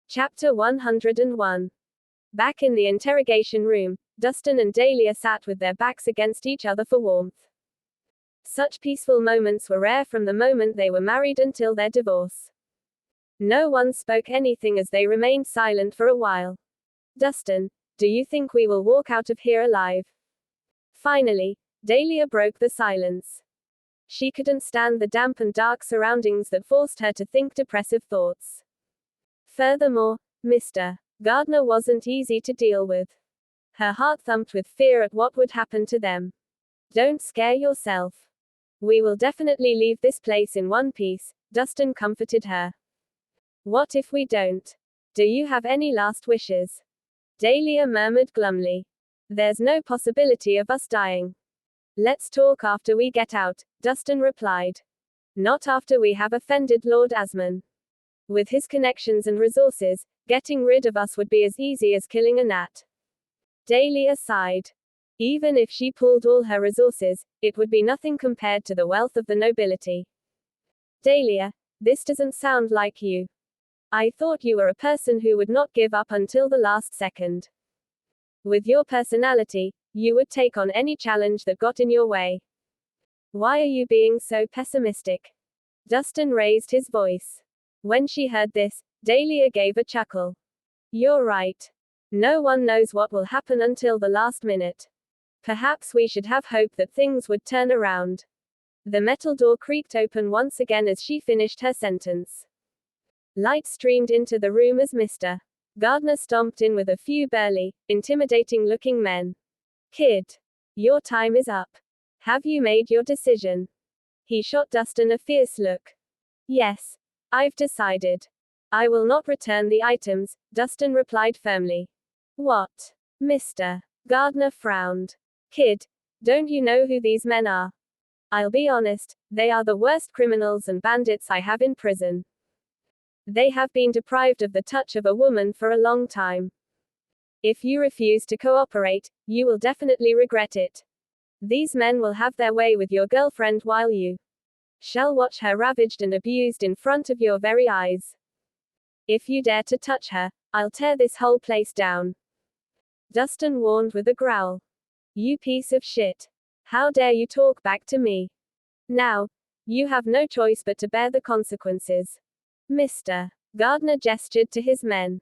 Chapter 101. Back in the interrogation room, Dustin and Dahlia sat with their backs against each other for warmth. Such peaceful moments were rare from the moment they were married until their divorce. No one spoke anything as they remained silent for a while. Dustin, do you think we will walk out of here alive? Finally, Dahlia broke the silence. She couldn't stand the damp and dark surroundings that forced her to think depressive thoughts. Furthermore, Mr. Gardner wasn't easy to deal with. Her heart thumped with fear at what would happen to them. Don't scare yourself. We will definitely leave this place in one piece, Dustin comforted her. What if we don't? Do you have any last wishes? Dahlia murmured glumly. There's no possibility of us dying. Let's talk after we get out, Dustin replied. Not after we have offended Lord Asman. With his connections and resources, getting rid of us would be as easy as killing a gnat. Dahlia sighed. Even if she pooled all her resources, it would be nothing compared to the wealth of the nobility. Dahlia, this doesn't sound like you. I thought you were a person who would not give up until the last second. With your personality, you would take on any challenge that got in your way. Why are you being so pessimistic? Dustin raised his voice. When she heard this, Dahlia gave a chuckle. You're right. No one knows what will happen until the last minute. Perhaps we should have hope that things would turn around. The metal door creaked open once again as she finished her sentence. Light streamed into the room as Mr. Gardner stomped in with a few burly, intimidating-looking men. Kid. Your time is up. Have you made your decision? He shot Dustin a fierce look. Yes. I've decided. I will not return the items, Dustin replied firmly. What? Mr. Gardner frowned. Kid, don't you know who these men are? I'll be honest, they are the worst criminals and bandits I have in prison. They have been deprived of the touch of a woman for a long time. If you refuse to cooperate, you will definitely regret it. These men will have their way with your girlfriend while you shall watch her ravaged and abused in front of your very eyes. If you dare to touch her, I'll tear this whole place down. Dustin warned with a growl. You piece of shit. How dare you talk back to me? Now, you have no choice but to bear the consequences. Mr. Gardner gestured to his men.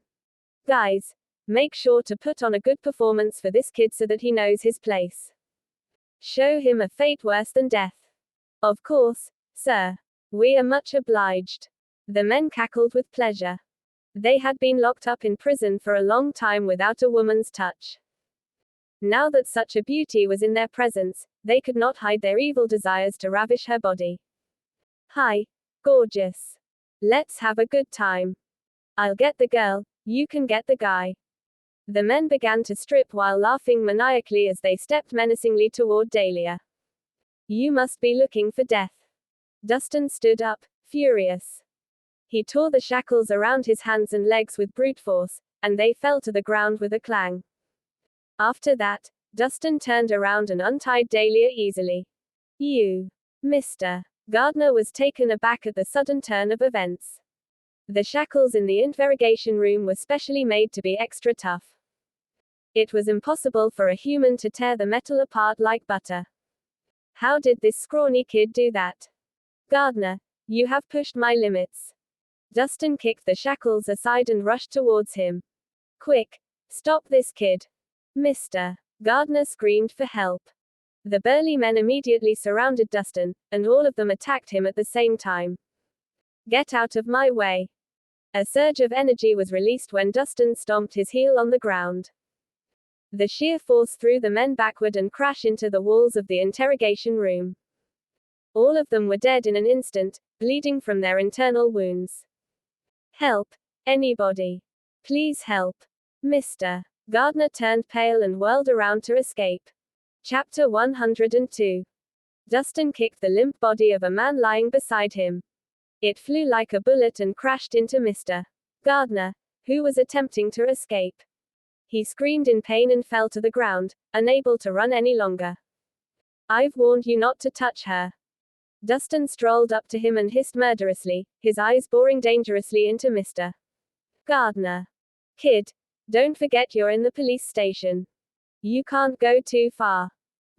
Guys, make sure to put on a good performance for this kid so that he knows his place. Show him a fate worse than death. Of course, sir. We are much obliged. The men cackled with pleasure. They had been locked up in prison for a long time without a woman's touch. Now that such a beauty was in their presence, they could not hide their evil desires to ravish her body. Hi, gorgeous. Let's have a good time. I'll get the girl, you can get the guy. The men began to strip while laughing maniacally as they stepped menacingly toward Dahlia. You must be looking for death. Dustin stood up, furious. He tore the shackles around his hands and legs with brute force, and they fell to the ground with a clang. After that, Dustin turned around and untied Dahlia easily. You. Mr. Gardner was taken aback at the sudden turn of events. The shackles in the interrogation room were specially made to be extra tough. It was impossible for a human to tear the metal apart like butter. How did this scrawny kid do that? Gardner, you have pushed my limits. Dustin kicked the shackles aside and rushed towards him. Quick, stop this kid. Mr. Gardner screamed for help. The burly men immediately surrounded Dustin, and all of them attacked him at the same time. Get out of my way. A surge of energy was released when Dustin stomped his heel on the ground. The sheer force threw the men backward and crashed into the walls of the interrogation room. All of them were dead in an instant, bleeding from their internal wounds. Help. Anybody. Please help. Mr. Gardner turned pale and whirled around to escape. Chapter 102. Dustin kicked the limp body of a man lying beside him. It flew like a bullet and crashed into Mr. Gardner, who was attempting to escape. He screamed in pain and fell to the ground, unable to run any longer. I've warned you not to touch her. Dustin strolled up to him and hissed murderously, his eyes boring dangerously into Mr. Gardner. Kid, don't forget you're in the police station. You can't go too far.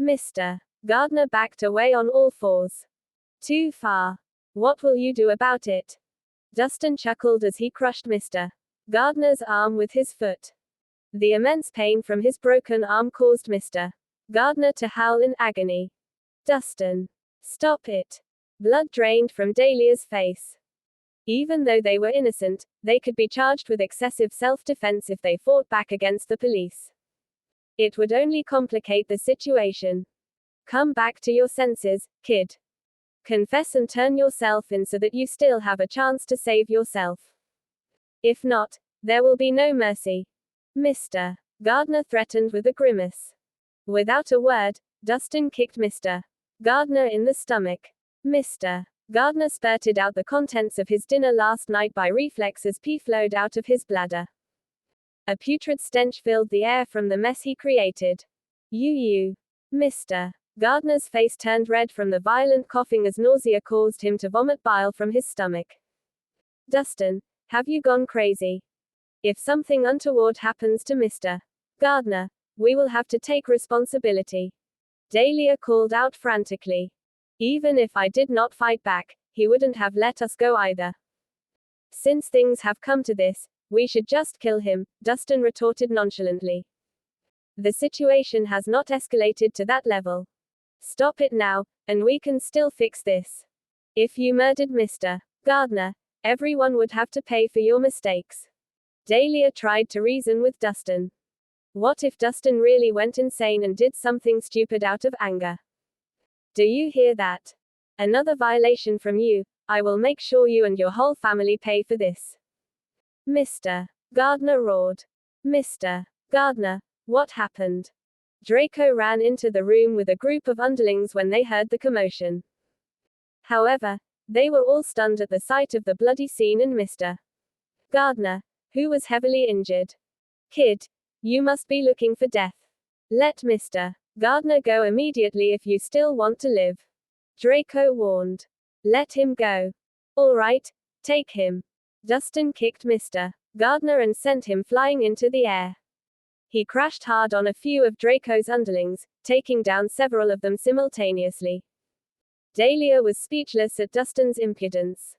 Mr. Gardner backed away on all fours. Too far. What will you do about it? Dustin chuckled as he crushed Mr. Gardner's arm with his foot. The immense pain from his broken arm caused Mr. Gardner to howl in agony. Dustin. Stop it. Blood drained from Dahlia's face. Even though they were innocent, they could be charged with excessive self-defense if they fought back against the police. It would only complicate the situation. Come back to your senses, kid. Confess and turn yourself in so that you still have a chance to save yourself. If not, there will be no mercy. Mr. Gardner threatened with a grimace. Without a word, Dustin kicked Mr. Gardner in the stomach. Mr. Gardner spurted out the contents of his dinner last night by reflex as pee flowed out of his bladder. A putrid stench filled the air from the mess he created. Mr. Gardner's face turned red from the violent coughing as nausea caused him to vomit bile from his stomach. Dustin, have you gone crazy? If something untoward happens to Mr. Gardner, we will have to take responsibility. Dahlia called out frantically. Even if I did not fight back, he wouldn't have let us go either. Since things have come to this, we should just kill him, Dustin retorted nonchalantly. The situation has not escalated to that level. Stop it now, and we can still fix this. If you murdered Mr. Gardner, everyone would have to pay for your mistakes. Dahlia tried to reason with Dustin. What if Dustin really went insane and did something stupid out of anger? Do you hear that? Another violation from you. I will make sure you and your whole family pay for this. Mr. Gardner roared. Mr. Gardner, what happened? Draco ran into the room with a group of underlings when they heard the commotion. However, they were all stunned at the sight of the bloody scene and Mr. Gardner, who was heavily injured. Kid, you must be looking for death. Let Mr. Gardner go immediately if you still want to live. Draco warned. Let him go. All right, take him. Dustin kicked Mr. Gardner and sent him flying into the air. He crashed hard on a few of Draco's underlings, taking down several of them simultaneously. Dahlia was speechless at Dustin's impudence.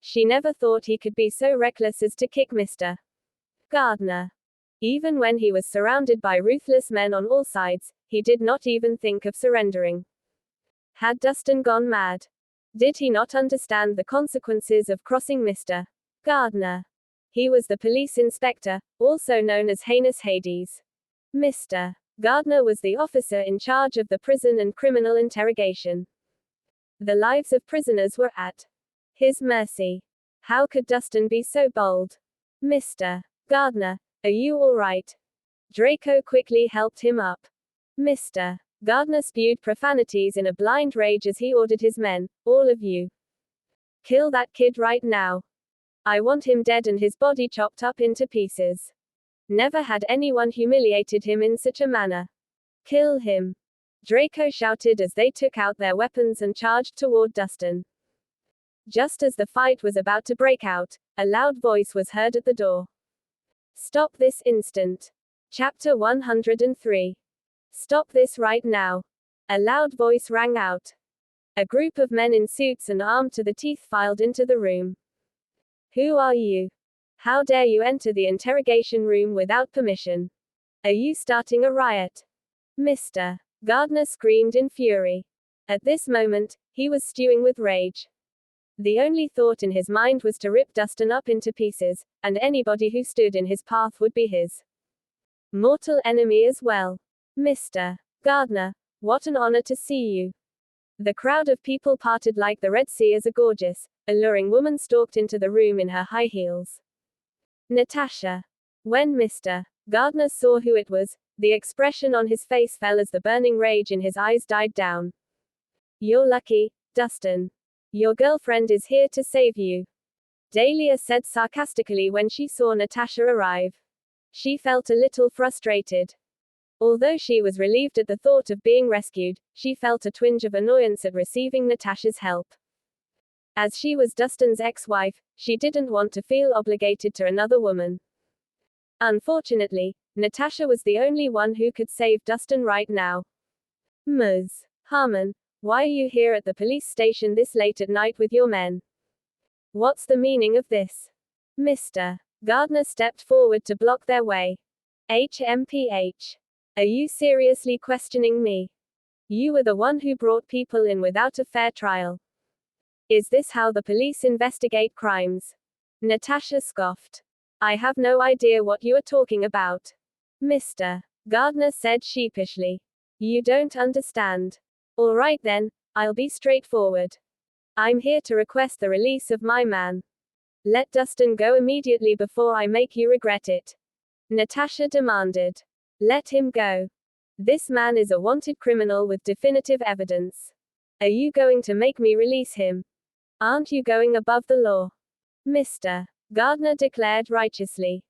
She never thought he could be so reckless as to kick Mr. Gardner. Even when he was surrounded by ruthless men on all sides, he did not even think of surrendering. Had Dustin gone mad? Did he not understand the consequences of crossing Mr. Gardner? He was the police inspector, also known as Heinous Hades. Mr. Gardner was the officer in charge of the prison and criminal interrogation. The lives of prisoners were at his mercy. How could Dustin be so bold? Mr. Gardner, are you all right? Draco quickly helped him up. Mr. Gardner spewed profanities in a blind rage as he ordered his men, all of you. Kill that kid right now. I want him dead and his body chopped up into pieces. Never had anyone humiliated him in such a manner. Kill him. Draco shouted as they took out their weapons and charged toward Dustin. Just as the fight was about to break out, a loud voice was heard at the door. Stop this instant. Chapter 103. Stop this right now. A loud voice rang out. A group of men in suits and armed to the teeth filed into the room. Who are you? How dare you enter the interrogation room without permission? Are you starting a riot? Mr. Gardner screamed in fury. At this moment, he was stewing with rage. The only thought in his mind was to rip Dustin up into pieces, and anybody who stood in his path would be his mortal enemy as well. Mr. Gardner, what an honor to see you. The crowd of people parted like the Red Sea as a gorgeous, alluring woman stalked into the room in her high heels. Natasha. When Mr. Gardner saw who it was, the expression on his face fell as the burning rage in his eyes died down. You're lucky, Dustin. Your girlfriend is here to save you. Dahlia said sarcastically when she saw Natasha arrive. She felt a little frustrated. Although she was relieved at the thought of being rescued, she felt a twinge of annoyance at receiving Natasha's help. As she was Dustin's ex-wife, she didn't want to feel obligated to another woman. Unfortunately, Natasha was the only one who could save Dustin right now. Ms. Harmon, why are you here at the police station this late at night with your men? What's the meaning of this? Mr. Gardner stepped forward to block their way. HMPH. Are you seriously questioning me? You were the one who brought people in without a fair trial. Is this how the police investigate crimes? Natasha scoffed. I have no idea what you are talking about. Mr. Gardner said sheepishly. You don't understand. All right then, I'll be straightforward. I'm here to request the release of my man. Let Dustin go immediately before I make you regret it. Natasha demanded. Let him go. This man is a wanted criminal with definitive evidence. Are you going to make me release him? Aren't you going above the law? Mr. Gardner declared righteously.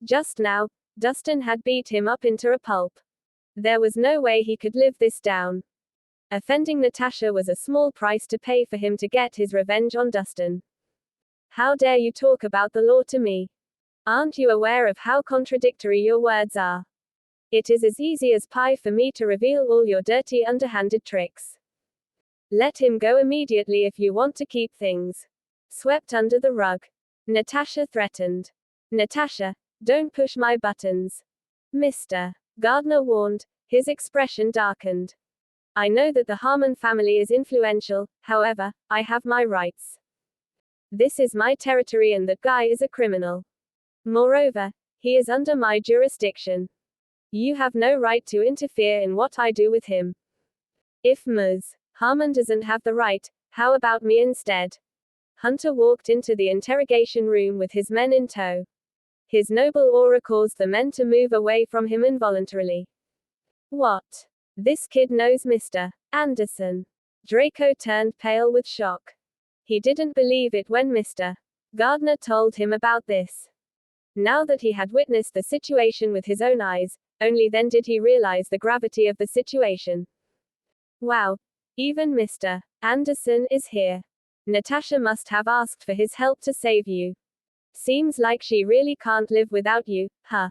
Just now, Dustin had beat him up into a pulp. There was no way he could live this down. Offending Natasha was a small price to pay for him to get his revenge on Dustin. How dare you talk about the law to me? Aren't you aware of how contradictory your words are? It is as easy as pie for me to reveal all your dirty underhanded tricks. Let him go immediately if you want to keep things swept under the rug. Natasha threatened. Natasha, don't push my buttons. Mr. Gardner warned, his expression darkened. I know that the Harmon family is influential, however, I have my rights. This is my territory and that guy is a criminal. Moreover, he is under my jurisdiction. You have no right to interfere in what I do with him. If Ms. Harmon doesn't have the right, how about me instead? Hunter walked into the interrogation room with his men in tow. His noble aura caused the men to move away from him involuntarily. What? This kid knows Mr. Anderson. Draco turned pale with shock. He didn't believe it when Mr. Gardner told him about this. Now that he had witnessed the situation with his own eyes, only then did he realize the gravity of the situation. Wow. Even Mr. Anderson is here. Natasha must have asked for his help to save you. Seems like she really can't live without you, huh?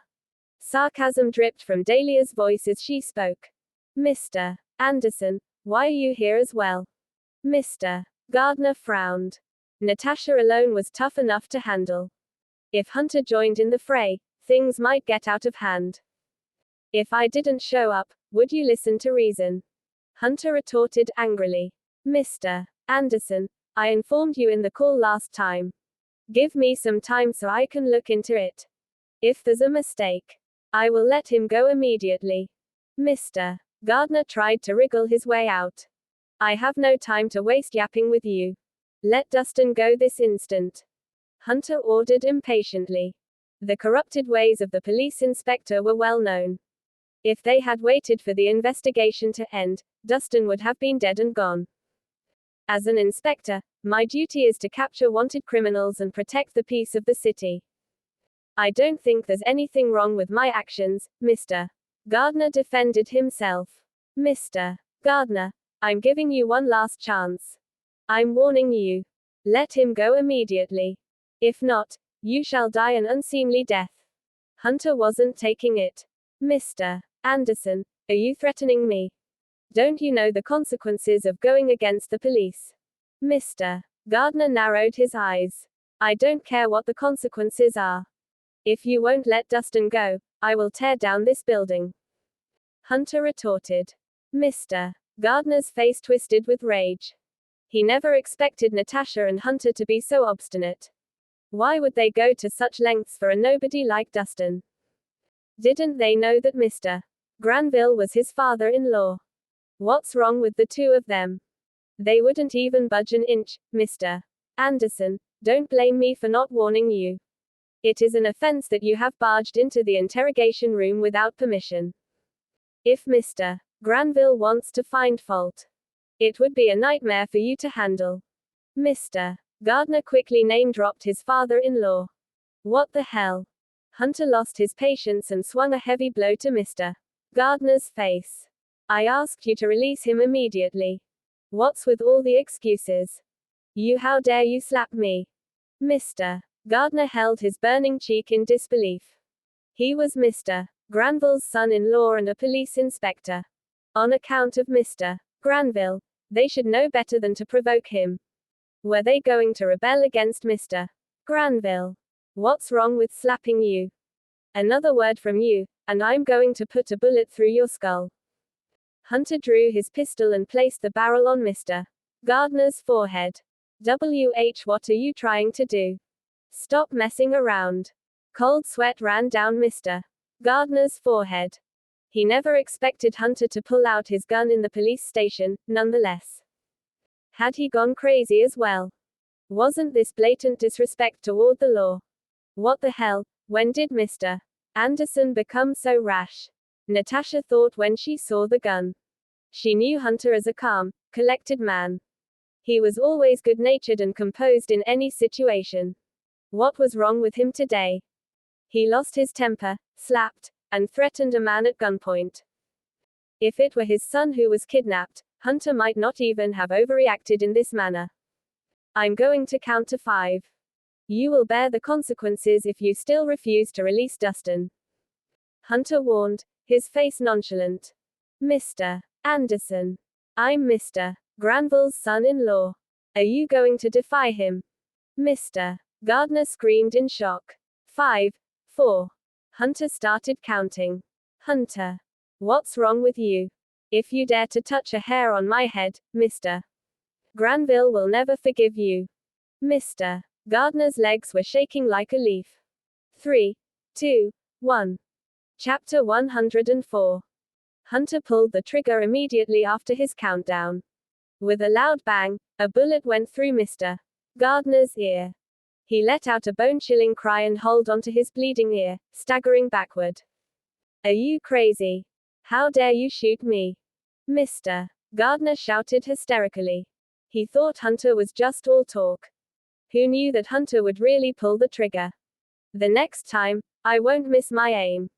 Sarcasm dripped from Dahlia's voice as she spoke. Mr. Anderson, why are you here as well? Mr. Gardner frowned. Natasha alone was tough enough to handle. If Hunter joined in the fray, things might get out of hand. If I didn't show up, would you listen to reason? Hunter retorted angrily. Mr. Anderson, I informed you in the call last time. Give me some time so I can look into it. If there's a mistake, I will let him go immediately. Mr. Gardner tried to wriggle his way out. I have no time to waste yapping with you. Let Dustin go this instant. Hunter ordered impatiently. The corrupted ways of the police inspector were well known. If they had waited for the investigation to end, Dustin would have been dead and gone. As an inspector, my duty is to capture wanted criminals and protect the peace of the city. I don't think there's anything wrong with my actions, Mr. Gardner defended himself. Mr. Gardner, I'm giving you one last chance. I'm warning you. Let him go immediately. If not, you shall die an unseemly death. Hunter wasn't taking it. Mr. Anderson, are you threatening me? Don't you know the consequences of going against the police? Mr. Gardner narrowed his eyes. I don't care what the consequences are. If you won't let Dustin go, I will tear down this building. Hunter retorted. Mr. Gardner's face twisted with rage. He never expected Natasha and Hunter to be so obstinate. Why would they go to such lengths for a nobody like Dustin? Didn't they know that Mr. Granville was his father-in-law? What's wrong with the two of them? They wouldn't even budge an inch. Mr. Anderson, don't blame me for not warning you. It is an offense that you have barged into the interrogation room without permission. If Mr. Granville wants to find fault, it would be a nightmare for you to handle. Mr. Gardner quickly name-dropped his father-in-law. What the hell? Hunter lost his patience and swung a heavy blow to Mr. Gardner's face. I asked you to release him immediately. What's with all the excuses? How dare you slap me? Mr. Gardner held his burning cheek in disbelief. He was Mr. Granville's son-in-law and a police inspector. On account of Mr. Granville, they should know better than to provoke him. Were they going to rebel against Mr. Granville? What's wrong with slapping you? Another word from you, and I'm going to put a bullet through your skull. Hunter drew his pistol and placed the barrel on Mr. Gardner's forehead. What are you trying to do? Stop messing around. Cold sweat ran down Mr. Gardner's forehead. He never expected Hunter to pull out his gun in the police station, nonetheless. Had he gone crazy as well? Wasn't this blatant disrespect toward the law? What the hell? When did Mr. Anderson become so rash? Natasha thought when she saw the gun. She knew Hunter as a calm, collected man. He was always good-natured and composed in any situation. What was wrong with him today? He lost his temper, slapped, and threatened a man at gunpoint. If it were his son who was kidnapped, Hunter might not even have overreacted in this manner. I'm going to count to 5. You will bear the consequences if you still refuse to release Dustin. Hunter warned, his face nonchalant. Mr. Anderson. I'm Mr. Granville's son-in-law. Are you going to defy him? Mr. Gardner screamed in shock. 5, 4. Hunter started counting. Hunter. What's wrong with you? If you dare to touch a hair on my head, Mr. Granville will never forgive you. Mr. Gardner's legs were shaking like a leaf. 3, 2, 1. Chapter 104. Hunter pulled the trigger immediately after his countdown. With a loud bang, a bullet went through Mr. Gardner's ear. He let out a bone-chilling cry and held onto his bleeding ear, staggering backward. Are you crazy? How dare you shoot me? Mr. Gardner shouted hysterically. He thought Hunter was just all talk. Who knew that Hunter would really pull the trigger? The next time, I won't miss my aim.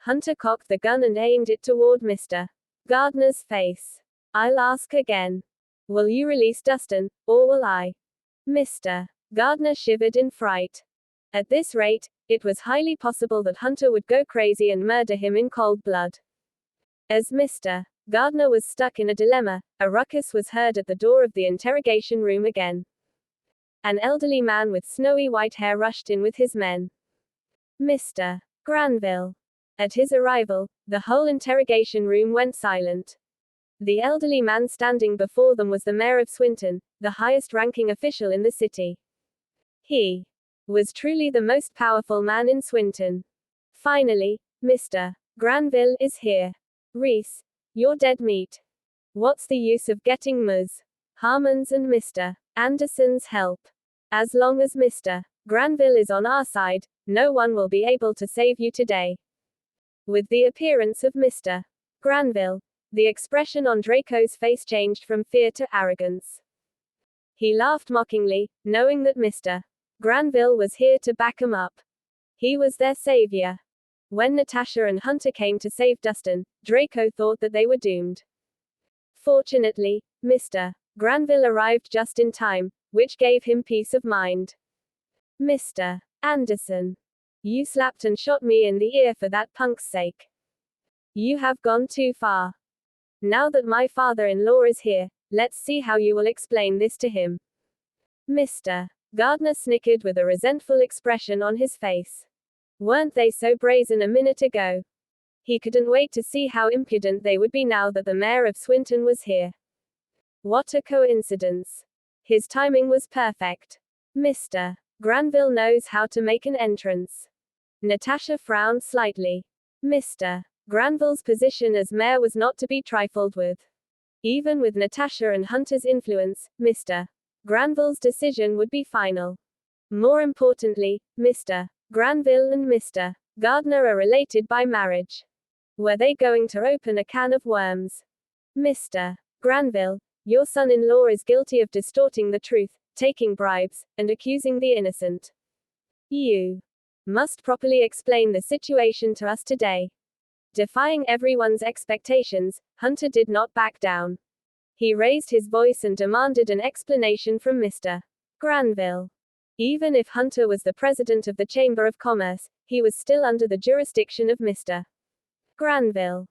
Hunter cocked the gun and aimed it toward Mr. Gardner's face. I'll ask again. Will you release Dustin, or will I? Mr. Gardner shivered in fright. At this rate, it was highly possible that Hunter would go crazy and murder him in cold blood. As Mr. Gardner was stuck in a dilemma, a ruckus was heard at the door of the interrogation room again. An elderly man with snowy white hair rushed in with his men. Mr. Granville. At his arrival, the whole interrogation room went silent. The elderly man standing before them was the mayor of Swinton, the highest-ranking official in the city. He was truly the most powerful man in Swinton. Finally, Mr. Granville is here. Rhys, you're dead meat. What's the use of getting Ms. Harmon's and Mr. Anderson's help? As long as Mr. Granville is on our side, no one will be able to save you today. With the appearance of Mr. Granville, the expression on Draco's face changed from fear to arrogance. He laughed mockingly, knowing that Mr. Granville was here to back him up. He was their savior. When Natasha and Hunter came to save Dustin, Draco thought that they were doomed. Fortunately, Mr. Granville arrived just in time, which gave him peace of mind. Mr. Anderson. You slapped and shot me in the ear for that punk's sake. You have gone too far. Now that my father-in-law is here, let's see how you will explain this to him. Mr. Gardner snickered with a resentful expression on his face. Weren't they so brazen a minute ago? He couldn't wait to see how impudent they would be now that the mayor of Swinton was here. What a coincidence. His timing was perfect. Mr. Granville knows how to make an entrance. Natasha frowned slightly. Mr. Granville's position as mayor was not to be trifled with. Even with Natasha and Hunter's influence, Mr. Granville's decision would be final. More importantly, Mr. Granville and Mr. Gardner are related by marriage. Were they going to open a can of worms? Mr. Granville, your son-in-law is guilty of distorting the truth, taking bribes, and accusing the innocent. You must properly explain the situation to us today. Defying everyone's expectations, Hunter did not back down. He raised his voice and demanded an explanation from Mr. Granville. Even if Hunter was the president of the Chamber of Commerce, he was still under the jurisdiction of Mr. Granville.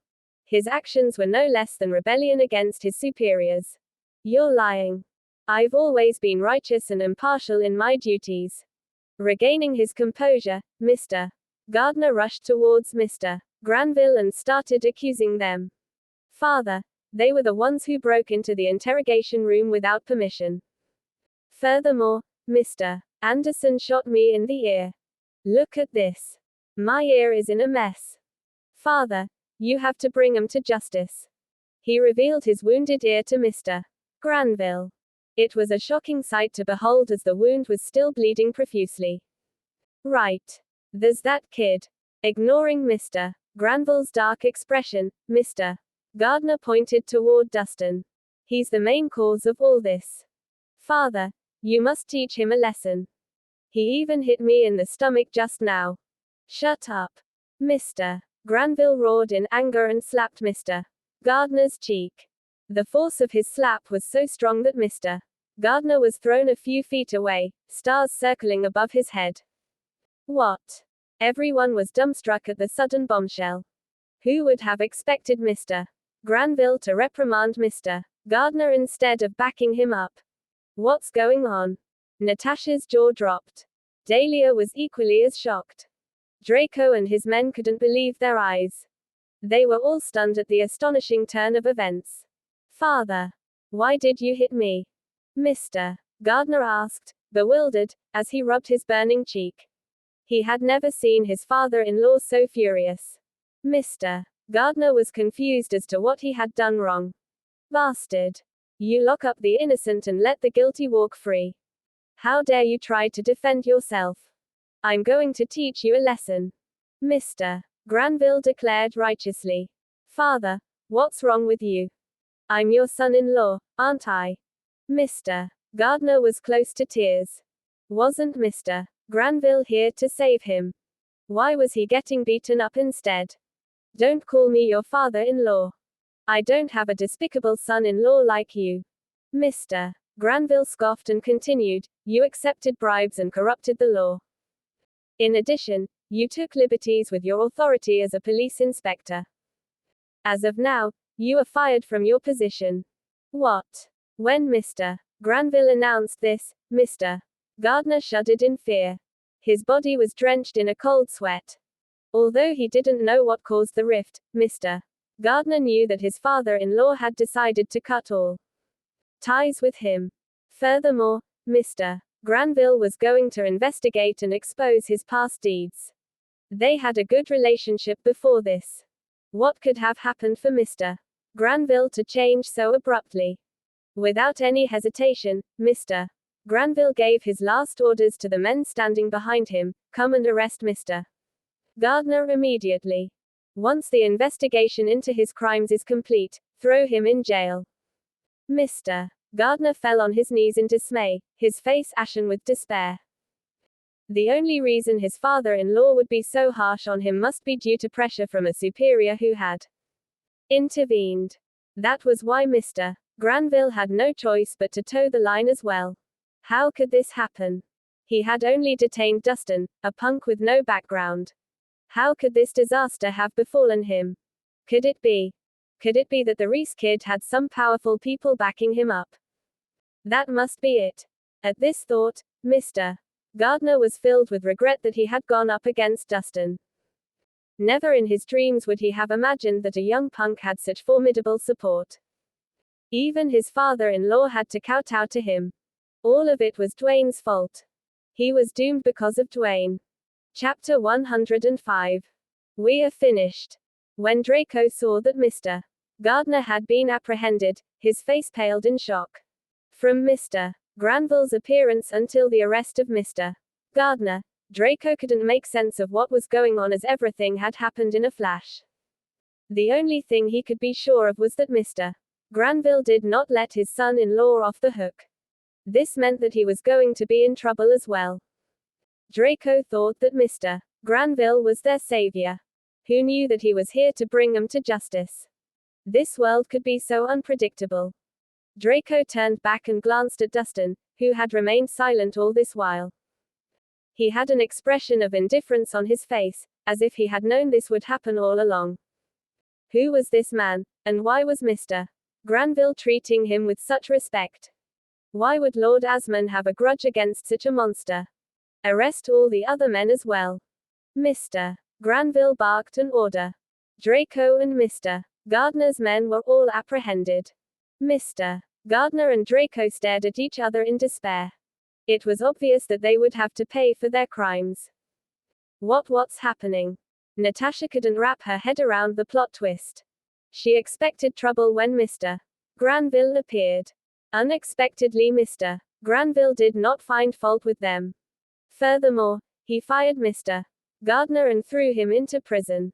His actions were no less than rebellion against his superiors. You're lying. I've always been righteous and impartial in my duties. Regaining his composure, Mr. Gardner rushed towards Mr. Granville and started accusing them. Father, they were the ones who broke into the interrogation room without permission. Furthermore, Mr. Anderson shot me in the ear. Look at this. My ear is in a mess. Father, you have to bring him to justice. He revealed his wounded ear to Mr. Granville. It was a shocking sight to behold as the wound was still bleeding profusely. Right. There's that kid. Ignoring Mr. Granville's dark expression, Mr. Gardner pointed toward Dustin. He's the main cause of all this. Father, you must teach him a lesson. He even hit me in the stomach just now. Shut up. Mr. Granville roared in anger and slapped Mr. Gardner's cheek. The force of his slap was so strong that Mr. Gardner was thrown a few feet away, stars circling above his head. What? Everyone was dumbstruck at the sudden bombshell. Who would have expected Mr. Granville to reprimand Mr. Gardner instead of backing him up? What's going on? Natasha's jaw dropped. Dahlia was equally as shocked. Draco and his men couldn't believe their eyes. They were all stunned at the astonishing turn of events. Father, why did you hit me? Mr. Gardner asked, bewildered, as he rubbed his burning cheek. He had never seen his father-in-law so furious. Mr. Gardner was confused as to what he had done wrong. Bastard. You lock up the innocent and let the guilty walk free. How dare you try to defend yourself? I'm going to teach you a lesson. Mr. Granville declared righteously. Father, what's wrong with you? I'm your son-in-law, aren't I? Mr. Gardner was close to tears. Wasn't Mr. Granville here to save him? Why was he getting beaten up instead? Don't call me your father-in-law. I don't have a despicable son-in-law like you. Mr. Granville scoffed and continued, you accepted bribes and corrupted the law. In addition, you took liberties with your authority as a police inspector. As of now, you are fired from your position. What? When Mr. Granville announced this, Mr. Gardner shuddered in fear. His body was drenched in a cold sweat. Although he didn't know what caused the rift, Mr. Gardner knew that his father-in-law had decided to cut all ties with him. Furthermore, Mr. Granville was going to investigate and expose his past deeds. They had a good relationship before this. What could have happened for Mr. Granville to change so abruptly? Without any hesitation, Mr. Granville gave his last orders to the men standing behind him, come and arrest Mr. Gardner immediately. Once the investigation into his crimes is complete, throw him in jail. Mr. Gardner fell on his knees in dismay, his face ashen with despair. The only reason his father-in-law would be so harsh on him must be due to pressure from a superior who had intervened. That was why Mr. Granville had no choice but to toe the line as well. How could this happen? He had only detained Dustin, a punk with no background. How could this disaster have befallen him? Could it be that the Rhys kid had some powerful people backing him up? That must be it. At this thought, Mr. Gardner was filled with regret that he had gone up against Dustin. Never in his dreams would he have imagined that a young punk had such formidable support. Even his father-in-law had to kowtow to him. All of it was Dwayne's fault. He was doomed because of Dwayne. Chapter 105. We are finished. When Draco saw that Mr. Gardner had been apprehended, his face paled in shock. From Mr. Granville's appearance until the arrest of Mr. Gardner, Draco couldn't make sense of what was going on as everything had happened in a flash. The only thing he could be sure of was that Mr. Granville did not let his son-in-law off the hook. This meant that he was going to be in trouble as well. Draco thought that Mr. Granville was their savior. Who knew that he was here to bring them to justice? This world could be so unpredictable. Draco turned back and glanced at Dustin, who had remained silent all this while. He had an expression of indifference on his face, as if he had known this would happen all along. Who was this man, and why was Mr. Granville treating him with such respect? Why would Lord Asmon have a grudge against such a monster? Arrest all the other men as well. Mr. Granville barked an order. Draco and Mr. Gardner's men were all apprehended. Mr. Gardner and Draco stared at each other in despair. It was obvious that they would have to pay for their crimes. What's happening? Natasha couldn't wrap her head around the plot twist. She expected trouble when Mr. Granville appeared. Unexpectedly, Mr. Granville did not find fault with them. Furthermore, he fired Mr. Gardner and threw him into prison.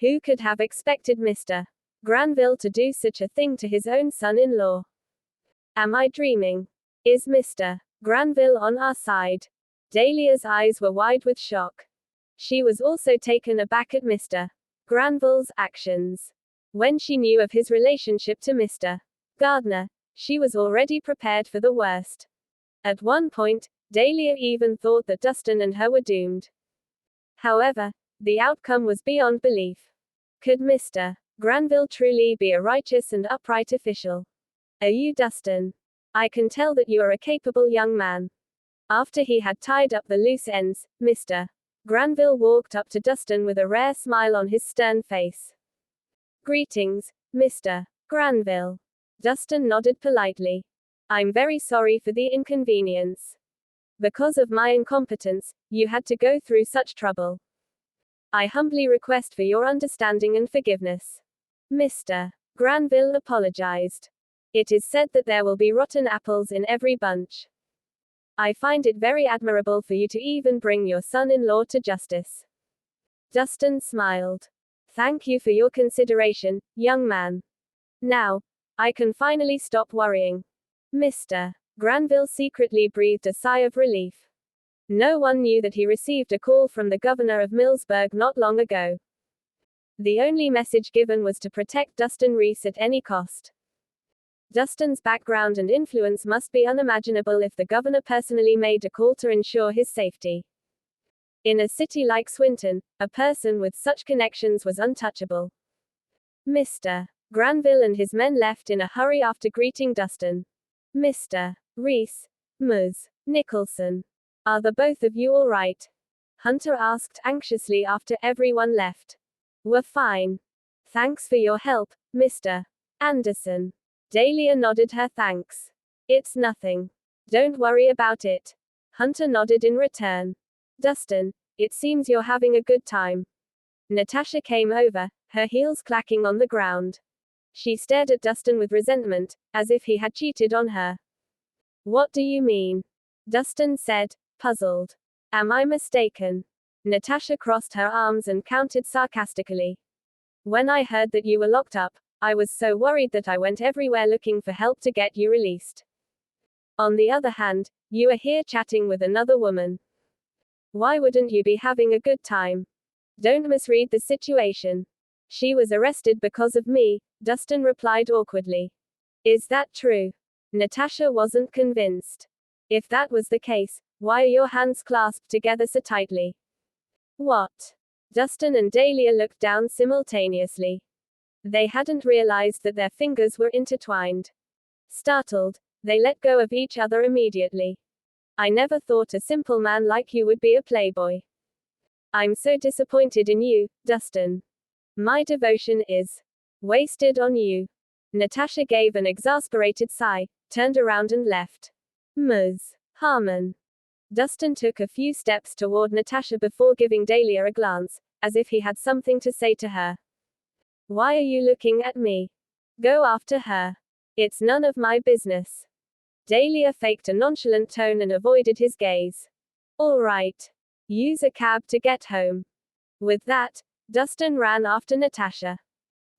Who could have expected Mr. Granville to do such a thing to his own son-in-law? Am I dreaming? Is Mr. Granville on our side? Dahlia's eyes were wide with shock. She was also taken aback at Mr. Granville's actions. When she knew of his relationship to Mr. Gardner, she was already prepared for the worst. At one point, Dahlia even thought that Dustin and her were doomed. However, the outcome was beyond belief. Could Mr. Granville truly be a righteous and upright official? Are you Dustin? I can tell that you are a capable young man. After he had tied up the loose ends, Mr. Granville walked up to Dustin with a rare smile on his stern face. Greetings, Mr. Granville. Dustin nodded politely. I'm very sorry for the inconvenience. Because of my incompetence, you had to go through such trouble. I humbly request for your understanding and forgiveness. Mr. Granville apologized. It is said that there will be rotten apples in every bunch. I find it very admirable for you to even bring your son-in-law to justice. Dustin smiled. Thank you for your consideration, young man. Now, I can finally stop worrying. Mr. Granville secretly breathed a sigh of relief. No one knew that he received a call from the governor of Millsburg not long ago. The only message given was to protect Dustin Rhys at any cost. Dustin's background and influence must be unimaginable if the governor personally made a call to ensure his safety. In a city like Swinton, a person with such connections was untouchable. Mr. Granville and his men left in a hurry after greeting Dustin. Mr. Rhys, Ms. Nicholson. Are the both of you all right? Hunter asked anxiously after everyone left. We're fine. Thanks for your help, Mr. Anderson. Dahlia nodded her thanks. It's nothing. Don't worry about it. Hunter nodded in return. Dustin, it seems you're having a good time. Natasha came over, her heels clacking on the ground. She stared at Dustin with resentment, as if he had cheated on her. What do you mean? Dustin said, puzzled. Am I mistaken? Natasha crossed her arms and countered sarcastically. When I heard that you were locked up, I was so worried that I went everywhere looking for help to get you released. On the other hand, you are here chatting with another woman. Why wouldn't you be having a good time? Don't misread the situation. She was arrested because of me, Dustin replied awkwardly. Is that true? Natasha wasn't convinced. If that was the case, why are your hands clasped together so tightly? What? Dustin and Dahlia looked down simultaneously. They hadn't realized that their fingers were intertwined. Startled, they let go of each other immediately. I never thought a simple man like you would be a playboy. I'm so disappointed in you, Dustin. My devotion is wasted on you. Natasha gave an exasperated sigh, turned around and left. Ms. Harmon. Dustin took a few steps toward Natasha before giving Dahlia a glance, as if he had something to say to her. Why are you looking at me? Go after her. It's none of my business. Dahlia faked a nonchalant tone and avoided his gaze. All right. Use a cab to get home. With that, Dustin ran after Natasha.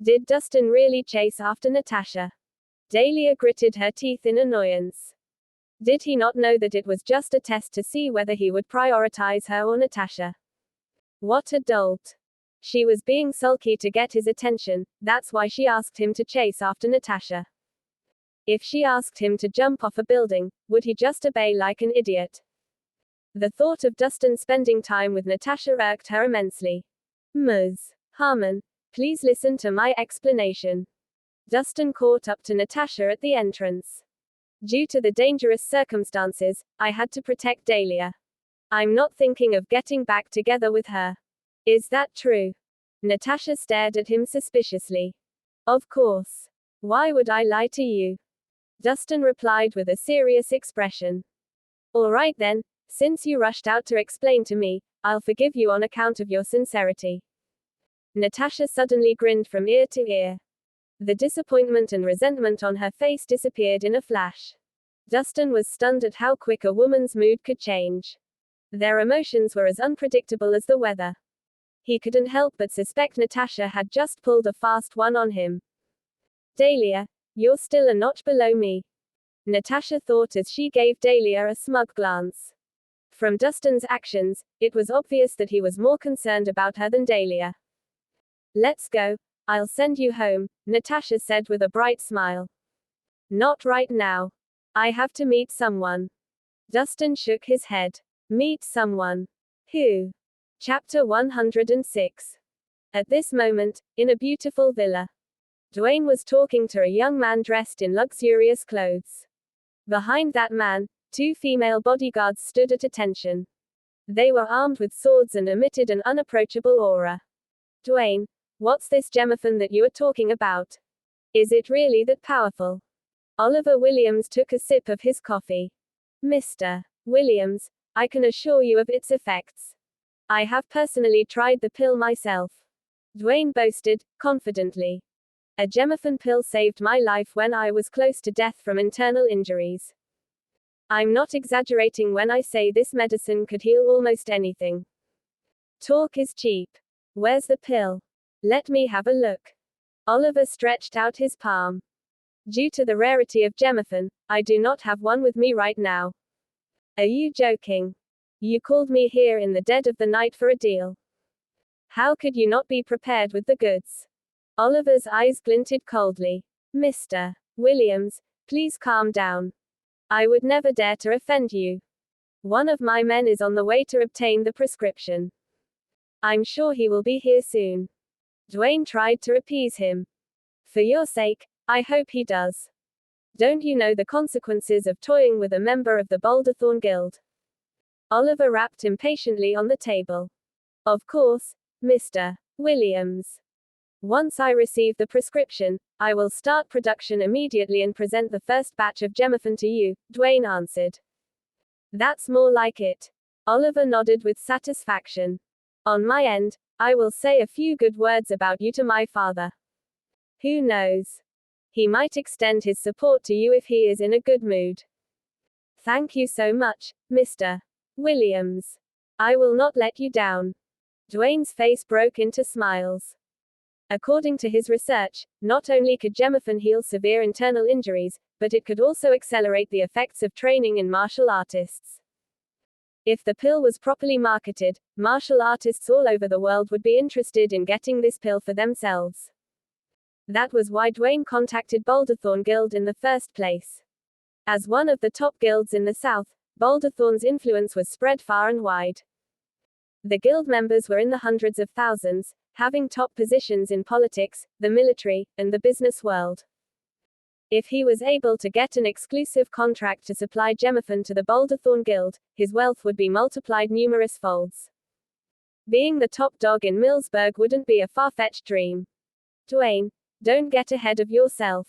Did Dustin really chase after Natasha? Dahlia gritted her teeth in annoyance. Did he not know that it was just a test to see whether he would prioritize her or Natasha? What a dolt. She was being sulky to get his attention, that's why she asked him to chase after Natasha. If she asked him to jump off a building, would he just obey like an idiot? The thought of Dustin spending time with Natasha irked her immensely. Ms. Harmon, please listen to my explanation. Dustin caught up to Natasha at the entrance. Due to the dangerous circumstances, I had to protect Dahlia. I'm not thinking of getting back together with her. Is that true? Natasha stared at him suspiciously. Of course. Why would I lie to you? Dustin replied with a serious expression. All right then, since you rushed out to explain to me, I'll forgive you on account of your sincerity. Natasha suddenly grinned from ear to ear. The disappointment and resentment on her face disappeared in a flash. Dustin was stunned at how quick a woman's mood could change. Their emotions were as unpredictable as the weather. He couldn't help but suspect Natasha had just pulled a fast one on him. Dahlia, you're still a notch below me. Natasha thought as she gave Dahlia a smug glance. From Dustin's actions, it was obvious that he was more concerned about her than Dahlia. Let's go, I'll send you home, Natasha said with a bright smile. Not right now. I have to meet someone. Dustin shook his head. Meet someone. Who? Chapter 106. At this moment, in a beautiful villa, Dwayne was talking to a young man dressed in luxurious clothes. Behind that man, 2 female bodyguards stood at attention. They were armed with swords and emitted an unapproachable aura. Dwayne, what's this Gemophan that you are talking about? Is it really that powerful? Oliver Williams took a sip of his coffee. Mr. Williams, I can assure you of its effects. I have personally tried the pill myself. Dwayne boasted, confidently. A Gemophan pill saved my life when I was close to death from internal injuries. I'm not exaggerating when I say this medicine could heal almost anything. Talk is cheap. Where's the pill? Let me have a look. Oliver stretched out his palm. Due to the rarity of Gemophan, I do not have one with me right now. Are you joking? You called me here in the dead of the night for a deal. How could you not be prepared with the goods? Oliver's eyes glinted coldly. Mr. Williams, please calm down. I would never dare to offend you. One of my men is on the way to obtain the prescription. I'm sure he will be here soon. Dwayne tried to appease him. For your sake, I hope he does. Don't you know the consequences of toying with a member of the Boulderthorn Guild? Oliver rapped impatiently on the table. Of course, Mr. Williams. Once I receive the prescription, I will start production immediately and present the first batch of Gemophan to you, Dwayne answered. That's more like it. Oliver nodded with satisfaction. On my end, I will say a few good words about you to my father. Who knows? He might extend his support to you if he is in a good mood. Thank you so much, Mr. Williams. I will not let you down. Dwayne's face broke into smiles. According to his research, not only could Gemophan heal severe internal injuries, but it could also accelerate the effects of training in martial artists. If the pill was properly marketed, martial artists all over the world would be interested in getting this pill for themselves. That was why Dwayne contacted Boulderthorn Guild in the first place. As one of the top guilds in the South, Boulderthorn's influence was spread far and wide. The guild members were in the hundreds of thousands, having top positions in politics, the military, and the business world. If he was able to get an exclusive contract to supply Gemophan to the Boulderthorn Guild, his wealth would be multiplied numerous folds. Being the top dog in Millsburg wouldn't be a far-fetched dream. Dwayne, don't get ahead of yourself.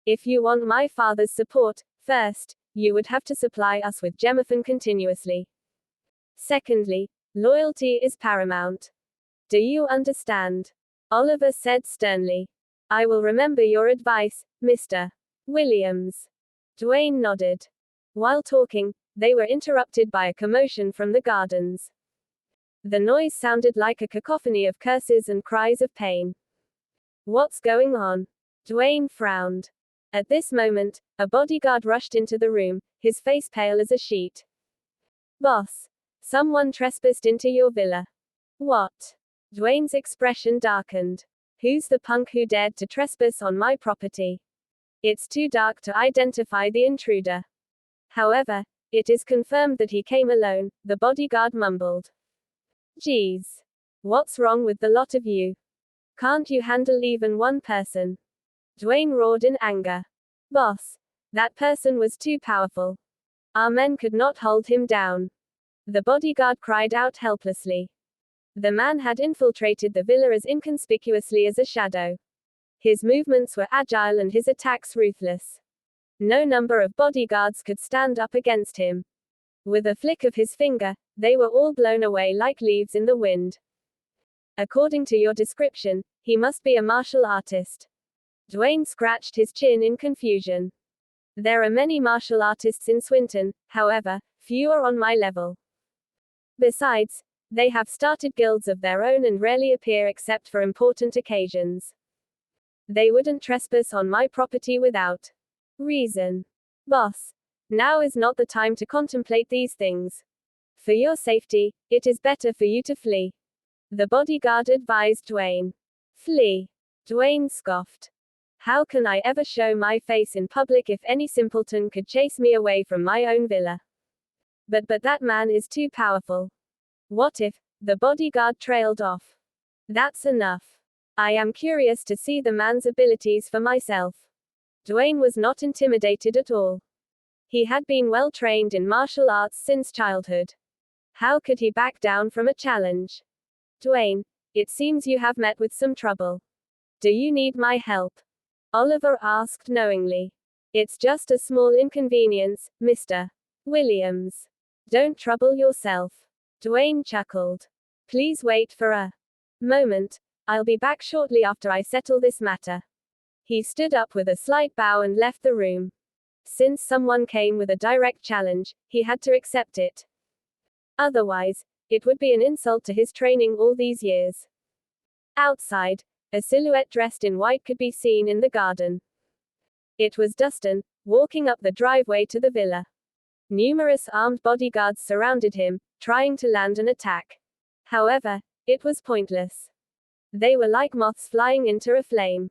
If you want my father's support, first, you would have to supply us with Gemophan continuously. Secondly, loyalty is paramount. Do you understand? Oliver said sternly. I will remember your advice, Mr. Williams. Dwayne nodded. While talking, they were interrupted by a commotion from the gardens. The noise sounded like a cacophony of curses and cries of pain. What's going on? Dwayne frowned. At this moment, a bodyguard rushed into the room, his face pale as a sheet. Boss, someone trespassed into your villa. What? Dwayne's expression darkened. Who's the punk who dared to trespass on my property? It's too dark to identify the intruder. However, it is confirmed that he came alone, the bodyguard mumbled. Geez. What's wrong with the lot of you? Can't you handle even one person? Dwayne roared in anger. Boss, that person was too powerful. Our men could not hold him down. The bodyguard cried out helplessly. The man had infiltrated the villa as inconspicuously as a shadow. His movements were agile and his attacks ruthless. No number of bodyguards could stand up against him. With a flick of his finger, they were all blown away like leaves in the wind. According to your description, he must be a martial artist. Dwayne scratched his chin in confusion. There are many martial artists in Swinton, however, few are on my level. Besides, they have started guilds of their own and rarely appear except for important occasions. They wouldn't trespass on my property without reason. Boss, now is not the time to contemplate these things. For your safety, it is better for you to flee. The bodyguard advised Dwayne. Flee. Dwayne scoffed. How can I ever show my face in public if any simpleton could chase me away from my own villa? But that man is too powerful. What if the bodyguard trailed off? That's enough. I am curious to see the man's abilities for myself. Dwayne was not intimidated at all. He had been well trained in martial arts since childhood. How could he back down from a challenge? Dwayne, it seems you have met with some trouble. Do you need my help? Oliver asked knowingly. It's just a small inconvenience, Mr. Williams. Don't trouble yourself. Dwayne chuckled. Please wait for a moment. I'll be back shortly after I settle this matter. He stood up with a slight bow and left the room. Since someone came with a direct challenge, he had to accept it. Otherwise, it would be an insult to his training all these years. Outside, a silhouette dressed in white could be seen in the garden. It was Dustin, walking up the driveway to the villa. Numerous armed bodyguards surrounded him, trying to land an attack. However, it was pointless. They were like moths flying into a flame.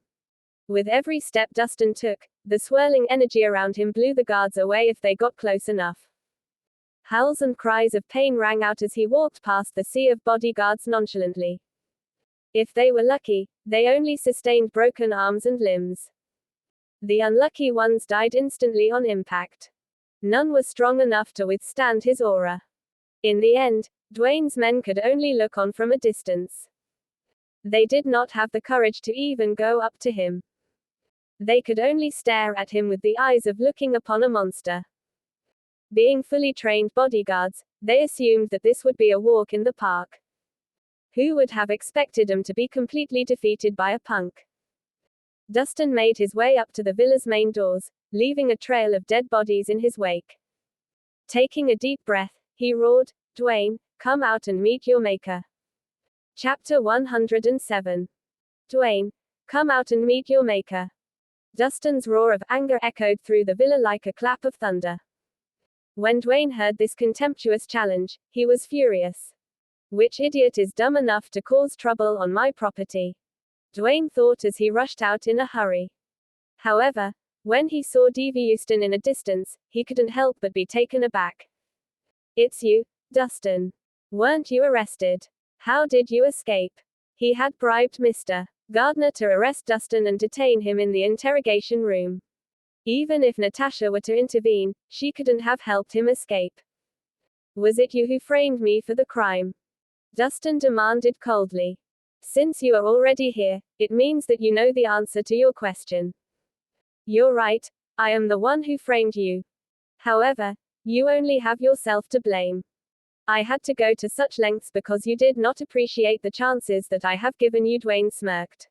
With every step Dustin took, the swirling energy around him blew the guards away if they got close enough. Howls and cries of pain rang out as he walked past the sea of bodyguards nonchalantly. If they were lucky, they only sustained broken arms and limbs. The unlucky ones died instantly on impact. None were strong enough to withstand his aura. In the end, Dwayne's men could only look on from a distance. They did not have the courage to even go up to him. They could only stare at him with the eyes of looking upon a monster. Being fully trained bodyguards, they assumed that this would be a walk in the park. Who would have expected them to be completely defeated by a punk? Dustin made his way up to the villa's main doors, leaving a trail of dead bodies in his wake. Taking a deep breath, he roared, Dwayne, come out and meet your maker. Chapter 107. Dwayne, come out and meet your maker. Dustin's roar of anger echoed through the villa like a clap of thunder. When Dwayne heard this contemptuous challenge, he was furious. Which idiot is dumb enough to cause trouble on my property? Dwayne thought as he rushed out in a hurry. However, when he saw D.V. Houston in a distance, he couldn't help but be taken aback. It's you, Dustin. Weren't you arrested? How did you escape? He had bribed Mr. Gardner to arrest Dustin and detain him in the interrogation room. Even if Natasha were to intervene, she couldn't have helped him escape. Was it you who framed me for the crime? Dustin demanded coldly. Since you are already here, it means that you know the answer to your question. You're right, I am the one who framed you. However, you only have yourself to blame. I had to go to such lengths because you did not appreciate the chances that I have given you, Dwayne smirked.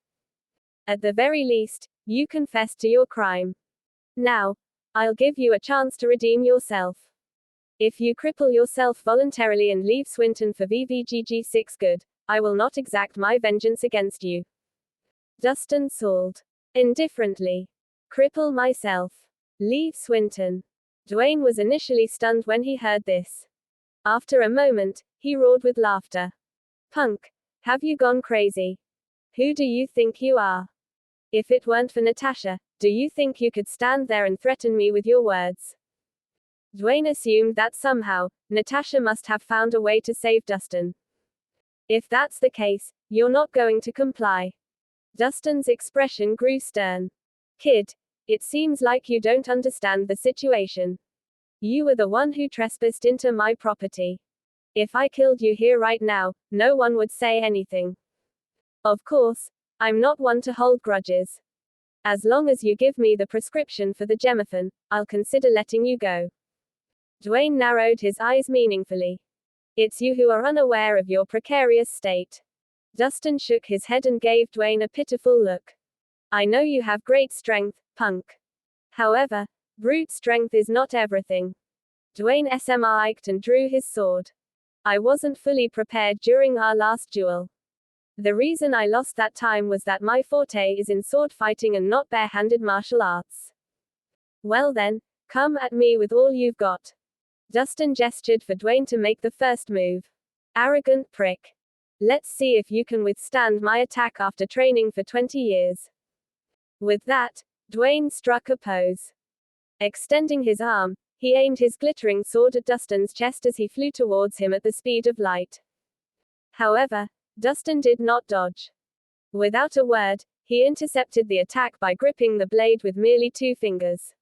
At the very least, you confessed to your crime. Now, I'll give you a chance to redeem yourself. If you cripple yourself voluntarily and leave Swinton for VVGG6 good, I will not exact my vengeance against you. Dustin soared. Indifferently. Cripple myself. Leave Swinton. Dwayne was initially stunned when he heard this. After a moment, he roared with laughter. Punk, have you gone crazy? Who do you think you are? If it weren't for Natasha, Do you think you could stand there and threaten me with your words? Dwayne assumed that somehow, Natasha must have found a way to save Dustin. If that's the case, you're not going to comply. Dustin's expression grew stern. Kid, it seems like you don't understand the situation. You were the one who trespassed into my property. If I killed you here right now, no one would say anything. Of course, I'm not one to hold grudges. As long as you give me the prescription for the Gemophan, I'll consider letting you go. Dwayne narrowed his eyes meaningfully. It's you who are unaware of your precarious state. Dustin shook his head and gave Dwayne a pitiful look. I know you have great strength, punk. However, brute strength is not everything. Dwayne smiked and drew his sword. I wasn't fully prepared during our last duel. The reason I lost that time was that my forte is in sword fighting and not bare-handed martial arts. Well then, come at me with all you've got. Dustin gestured for Dwayne to make the first move. Arrogant prick. Let's see if you can withstand my attack after training for 20 years. With that, Dwayne struck a pose. Extending his arm, he aimed his glittering sword at Dustin's chest as he flew towards him at the speed of light. However, Dustin did not dodge. Without a word, he intercepted the attack by gripping the blade with merely 2 fingers.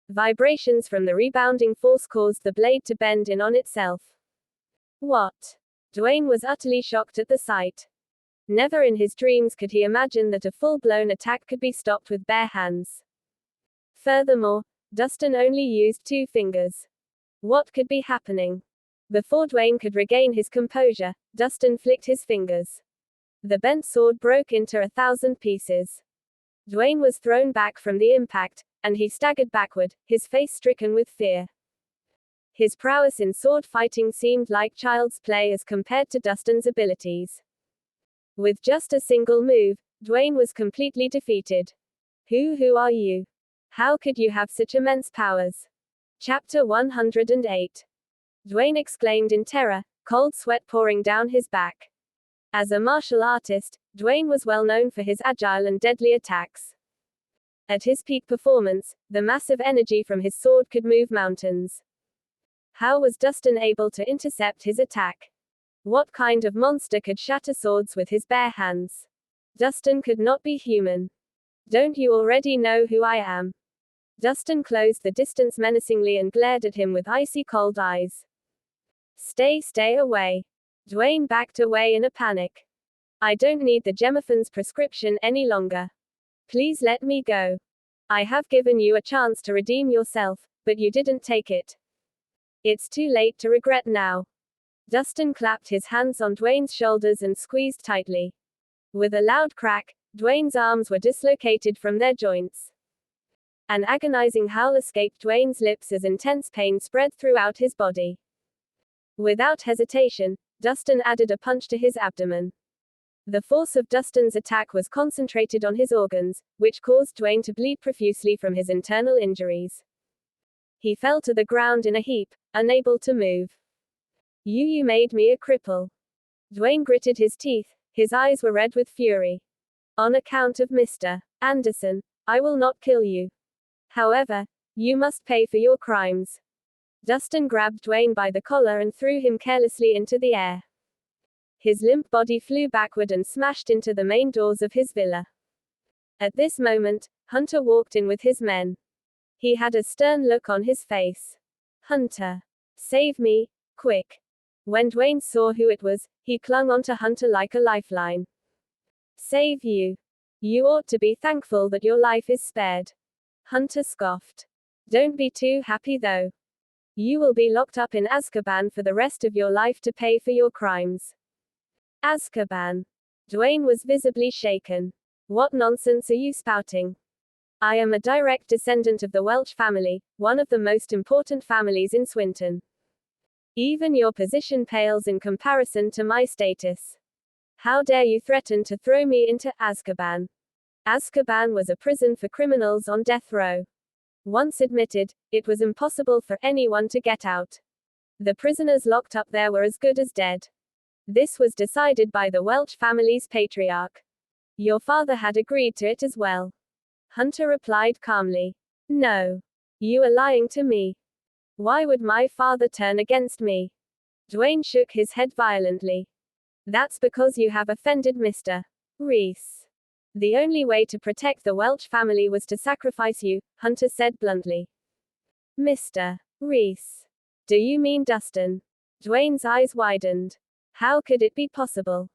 Vibrations from the rebounding force caused the blade to bend in on itself. What? Dwayne was utterly shocked at the sight. Never in his dreams could he imagine that a full-blown attack could be stopped with bare hands. Furthermore, Dustin only used 2 fingers. What could be happening? Before Dwayne could regain his composure, Dustin flicked his fingers. The bent sword broke into 1,000 pieces. Dwayne was thrown back from the impact, and he staggered backward, his face stricken with fear. His prowess in sword fighting seemed like child's play as compared to Dustin's abilities. With just a single move, Dwayne was completely defeated. Who are you? How could you have such immense powers? Chapter 108. Dwayne exclaimed in terror, cold sweat pouring down his back. As a martial artist, Dwayne was well known for his agile and deadly attacks. At his peak performance, the massive energy from his sword could move mountains. How was Dustin able to intercept his attack? What kind of monster could shatter swords with his bare hands? Dustin could not be human. Don't you already know who I am? Dustin closed the distance menacingly and glared at him with icy cold eyes. Stay away. Dwayne backed away in a panic. I don't need the Gemophan's prescription any longer. Please let me go. I have given you a chance to redeem yourself, but you didn't take it. It's too late to regret now. Dustin clapped his hands on Dwayne's shoulders and squeezed tightly. With a loud crack, Dwayne's arms were dislocated from their joints. An agonizing howl escaped Dwayne's lips as intense pain spread throughout his body. Without hesitation, Dustin added a punch to his abdomen. The force of Dustin's attack was concentrated on his organs, which caused Dwayne to bleed profusely from his internal injuries. He fell to the ground in a heap, unable to move. You made me a cripple. Dwayne gritted his teeth, his eyes were red with fury. On account of Mr. Anderson, I will not kill you. However, you must pay for your crimes. Dustin grabbed Dwayne by the collar and threw him carelessly into the air. His limp body flew backward and smashed into the main doors of his villa. At this moment, Hunter walked in with his men. He had a stern look on his face. Hunter. Save me, quick. When Dwayne saw who it was, he clung onto Hunter like a lifeline. Save you. You ought to be thankful that your life is spared. Hunter scoffed. Don't be too happy though. You will be locked up in Azkaban for the rest of your life to pay for your crimes. Azkaban. Dwayne was visibly shaken. What nonsense are you spouting? I am a direct descendant of the Welch family, one of the most important families in Swinton. Even your position pales in comparison to my status. How dare you threaten to throw me into Azkaban? Azkaban was a prison for criminals on death row. Once admitted, it was impossible for anyone to get out. The prisoners locked up there were as good as dead. This was decided by the Welch family's patriarch. Your father had agreed to it as well. Hunter replied calmly. No. You are lying to me. Why would my father turn against me? Dwayne shook his head violently. That's because you have offended Mr. Rhys. The only way to protect the Welch family was to sacrifice you, Hunter said bluntly. Mr. Rhys. Do you mean Dustin? Dwayne's eyes widened. How could it be possible?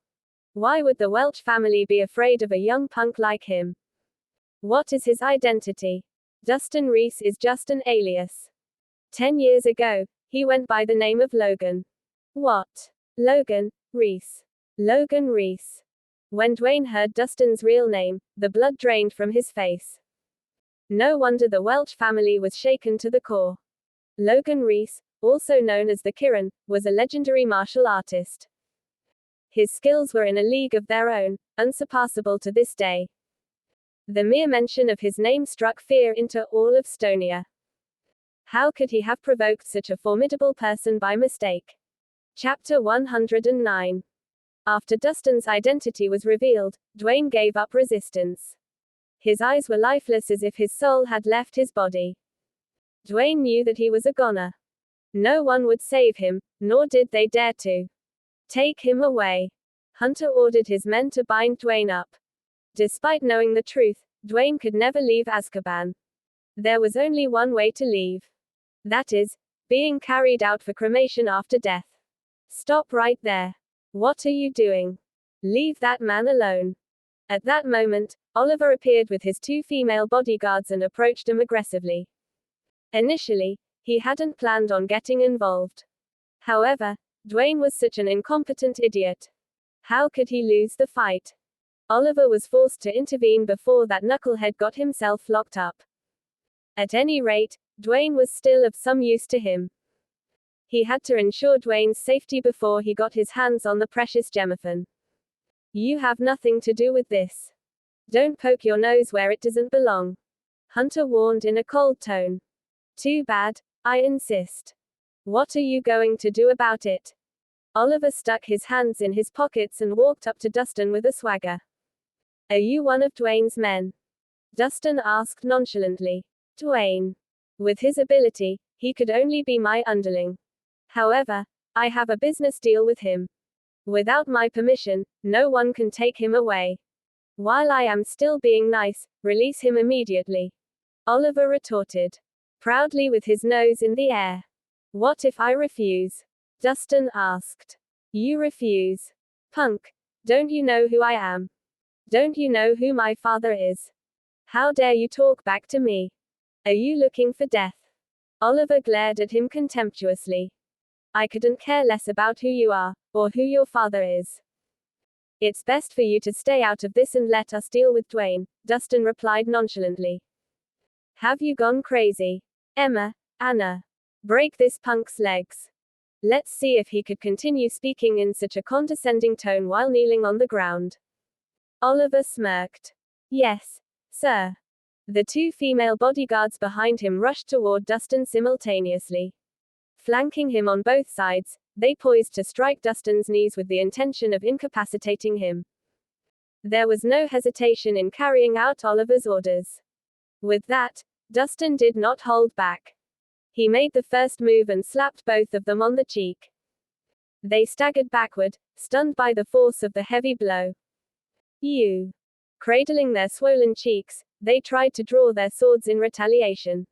Why would the Welch family be afraid of a young punk like him? What is his identity? Dustin Rhys is just an alias. 10 years ago, he went by the name of Logan. What? Logan Rhys. Logan Rhys. When Dwayne heard Dustin's real name, the blood drained from his face. No wonder the Welch family was shaken to the core. Logan Rhys, also known as the Kirin, was a legendary martial artist. His skills were in a league of their own, unsurpassable to this day. The mere mention of his name struck fear into all of Stonia. How could he have provoked such a formidable person by mistake? Chapter 109. After Dustin's identity was revealed, Dwayne gave up resistance. His eyes were lifeless as if his soul had left his body. Dwayne knew that he was a goner. No one would save him, nor did they dare to. Take him away. Hunter ordered his men to bind Dwayne up. Despite knowing the truth, Dwayne could never leave Azkaban. There was only one way to leave. That is, being carried out for cremation after death. Stop right there. What are you doing? Leave that man alone. At that moment, Oliver appeared with his 2 female bodyguards and approached him aggressively. Initially, he hadn't planned on getting involved. However, Dwayne was such an incompetent idiot. How could he lose the fight? Oliver was forced to intervene before that knucklehead got himself locked up. At any rate, Dwayne was still of some use to him. He had to ensure Dwayne's safety before he got his hands on the precious Gemmaphone. You have nothing to do with this. Don't poke your nose where it doesn't belong. Hunter warned in a cold tone. Too bad, I insist. What are you going to do about it? Oliver stuck his hands in his pockets and walked up to Dustin with a swagger. Are you one of Dwayne's men? Dustin asked nonchalantly. Dwayne. With his ability, he could only be my underling. However, I have a business deal with him. Without my permission, no one can take him away. While I am still being nice, release him immediately. Oliver retorted. Proudly with his nose in the air. What if I refuse? Dustin asked. You refuse. Punk. Don't you know who I am? Don't you know who my father is? How dare you talk back to me? Are you looking for death? Oliver glared at him contemptuously. I couldn't care less about who you are, or who your father is. It's best for you to stay out of this and let us deal with Dwayne, Dustin replied nonchalantly. Have you gone crazy? Anna. Break this punk's legs. Let's see if he could continue speaking in such a condescending tone while kneeling on the ground. Oliver smirked. Yes, sir. The 2 female bodyguards behind him rushed toward Dustin simultaneously. Flanking him on both sides, they poised to strike Dustin's knees with the intention of incapacitating him. There was no hesitation in carrying out Oliver's orders. With that, Dustin did not hold back. He made the first move and slapped both of them on the cheek. They staggered backward, stunned by the force of the heavy blow. You. Cradling their swollen cheeks, they tried to draw their swords in retaliation.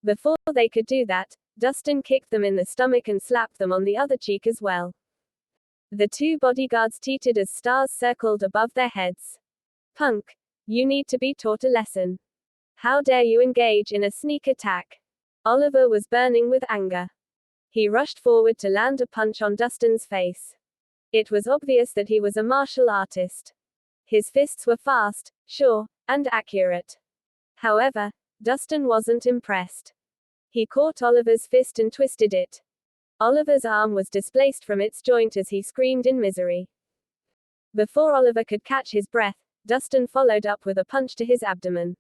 Before they could do that, Dustin kicked them in the stomach and slapped them on the other cheek as well. The 2 bodyguards teetered as stars circled above their heads. Punk. You need to be taught a lesson. How dare you engage in a sneak attack? Oliver was burning with anger. He rushed forward to land a punch on Dustin's face. It was obvious that he was a martial artist. His fists were fast, sure, and accurate. However, Dustin wasn't impressed. He caught Oliver's fist and twisted it. Oliver's arm was displaced from its joint as he screamed in misery. Before Oliver could catch his breath, Dustin followed up with a punch to his abdomen.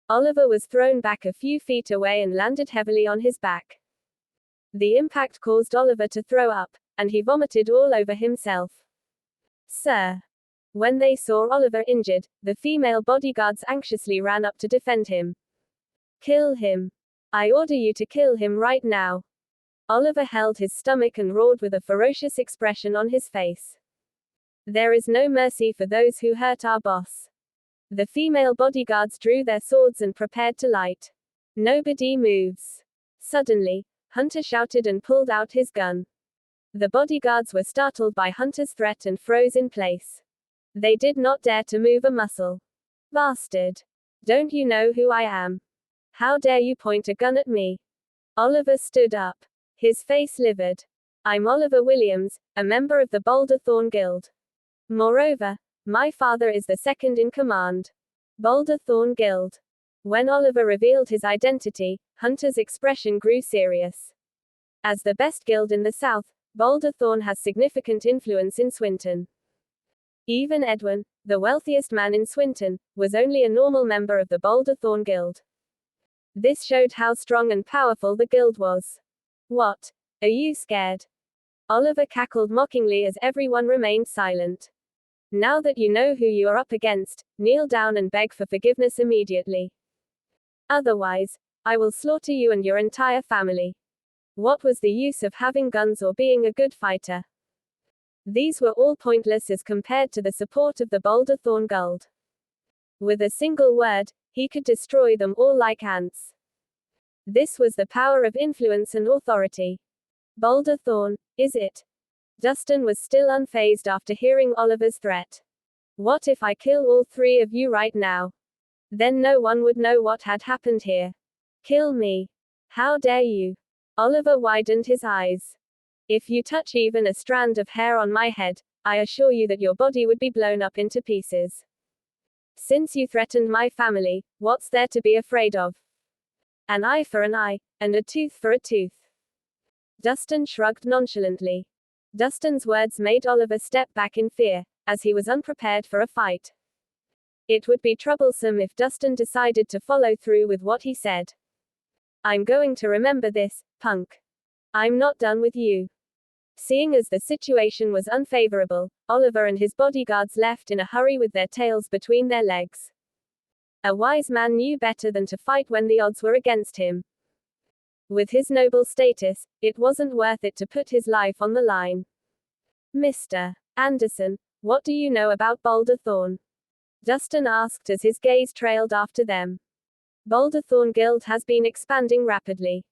Oliver was thrown back a few feet away and landed heavily on his back. The impact caused Oliver to throw up, and he vomited all over himself. Sir. When they saw Oliver injured, the female bodyguards anxiously ran up to defend him. Kill him. I order you to kill him right now. Oliver held his stomach and roared with a ferocious expression on his face. There is no mercy for those who hurt our boss. The female bodyguards drew their swords and prepared to light. Nobody moves. Suddenly, Hunter shouted and pulled out his gun. The bodyguards were startled by Hunter's threat and froze in place. They did not dare to move a muscle. Bastard. Don't you know who I am? How dare you point a gun at me? Oliver stood up. His face livid. I'm Oliver Williams, a member of the Boulder Thorn Guild. Moreover, my father is the second in command. Boulder Thorn Guild. When Oliver revealed his identity, Hunter's expression grew serious. As the best guild in the South, Boulder Thorn has significant influence in Swinton. Even Edwin, the wealthiest man in Swinton, was only a normal member of the Boulder Thorn Guild. This showed how strong and powerful the guild was. What? Are you scared? Oliver cackled mockingly as everyone remained silent. Now that you know who you are up against, kneel down and beg for forgiveness immediately. Otherwise, I will slaughter you and your entire family. What was the use of having guns or being a good fighter? These were all pointless as compared to the support of the Boulder Thorn Guild. With a single word, he could destroy them all like ants. This was the power of influence and authority. Boulder Thorn, is it? Dustin was still unfazed after hearing Oliver's threat. What if I kill all three of you right now? Then no one would know what had happened here. Kill me. How dare you? Oliver widened his eyes. If you touch even a strand of hair on my head, I assure you that your body would be blown up into pieces. Since you threatened my family, what's there to be afraid of? An eye for an eye, and a tooth for a tooth. Dustin shrugged nonchalantly. Dustin's words made Oliver step back in fear, as he was unprepared for a fight. It would be troublesome if Dustin decided to follow through with what he said. I'm going to remember this, punk. I'm not done with you. Seeing as the situation was unfavorable, Oliver and his bodyguards left in a hurry with their tails between their legs. A wise man knew better than to fight when the odds were against him. With his noble status, it wasn't worth it to put his life on the line. Mr. Anderson, what do you know about Boulder Thorn? Dustin asked as his gaze trailed after them. Boulder Thorn Guild has been expanding rapidly.